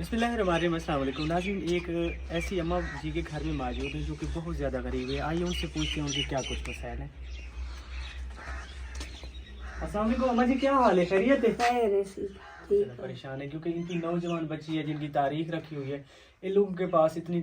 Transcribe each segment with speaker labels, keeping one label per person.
Speaker 1: बिस्मिल्लाहिर्रहमानिर्रहीम। अस्सलाम वालेकुम नाज़रीन, एक ऐसी अम्मा जी के घर में मौजूद है जो कि बहुत ज़्यादा गरीब है। आइए उनसे पूछते हैं उनके क्या कुछ मसाइल हैं। अस्सलाम वालेकुम अम्मा जी, क्या हाल है? खैरियत है? परेशान है क्योंकि इनकी नौजवान बच्ची है जिनकी तारीख रखी हुई है। इन लोगों के पास इतनी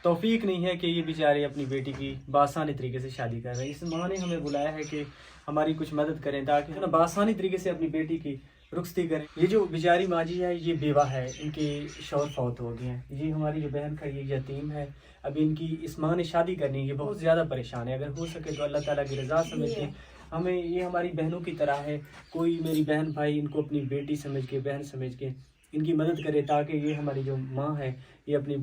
Speaker 1: तौफीक नहीं है कि ये बेचारे अपनी बेटी की बासानी तरीके से शादी कर रहे हैं। इस माँ ने हमें बुलाया है कि हमारी कुछ मदद करें ताकि है ना बासानी तरीके से अपनी बेटी की रुखसती करें। ये जो बेचारी माँ जी है ये बेवा है, इनके शौहर फौत हो गए हैं। ये हमारी जो बहन का ये यतीम है, अभी इनकी इस माँ ने शादी करनी है। ये बहुत ज़्यादा परेशान है। अगर हो सके तो अल्लाह ताला की रज़ा समझ के हमें, ये हमारी बहनों की तरह है, कोई मेरी बहन भाई इनको अपनी बेटी समझ के, बहन समझ के इनकी मदद करे ताकि ये हमारी जो माँ है ये अपनी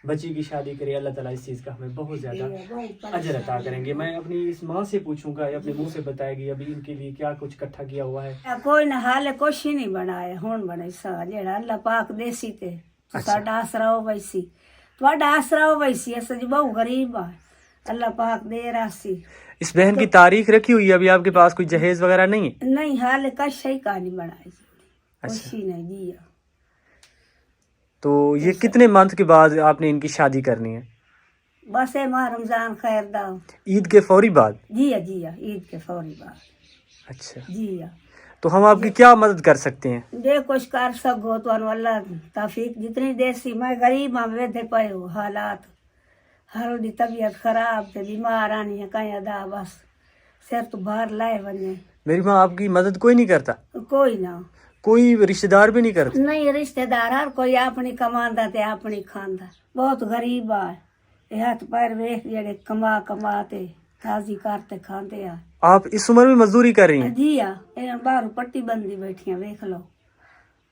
Speaker 1: बच्ची की शादी करे। अल्लाह ताला इस चीज़ का हमें बहुत ज़्यादा अजर अता करेंगे। मैं अपनी इस माँ से पूछूंगा, ये अपने मुंह से बताएगी अभी इनके लिए क्या कुछ इकट्ठा किया हुआ है।
Speaker 2: कोई ना हाले कुछ ही नहीं बनाया हुण बने सा जेड़ा अल्लाह पाक देसी ते साडा आसरा हो वैसी तुहाडा आसरा हो वैसी अस जी बहुत गरीब आ अल्लाह पाक दे रासी।
Speaker 1: इस बहन की तारीख रखी हुई है, अभी आपके पास कोई जहेज वगैरह नहीं है?
Speaker 2: नहीं हाले कश ही का नहीं बनाई कुछ
Speaker 1: अच्छा।
Speaker 2: ही नहीं जी।
Speaker 1: तो ये कितने मंथ के बाद आपने इनकी शादी करनी है?
Speaker 2: बस है माह रमजान खैर दा
Speaker 1: ईद के फौरी बाद?
Speaker 2: जी ईद के फौरी बाद।
Speaker 1: अच्छा
Speaker 2: जी
Speaker 1: तो हम आपकी क्या मदद कर सकते हैं?
Speaker 2: जे कुछ कर सको तो अल्लाह तौफीक जितनी देसी मैं गरीब हाँ वेदे पे हो हालात हर दी तबीयत खराब ते बीमार आनी है कहीं अदा बस सिर तो बाहर लाए बने।
Speaker 1: मेरी माँ आपकी मदद कोई नहीं करता?
Speaker 2: कोई ना,
Speaker 1: कोई रिश्तेदार भी नहीं करता?
Speaker 2: नहीं रिश्तेदार हर कोई अपनी कमांदा ते अपनी खांदा। बहुत गरीब आ ये हाथ पैर वेख जेड़े कमा कमा ते राजी करते खांदे आ।
Speaker 1: आप इस उम्र में मजदूरी कर रही हैं?
Speaker 2: जी बाहर पट्टी बंदी बैठी वेख लो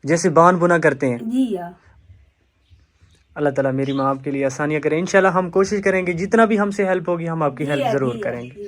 Speaker 1: जैसे बान बुना करते हैं?
Speaker 2: जी
Speaker 1: अल्लाह ताला मेरी माँ आपके लिए आसानियाँ करें। इंशाल्लाह हम कोशिश करेंगे जितना भी हमसे हेल्प होगी हम आपकी हेल्प ज़रूर करेंगे।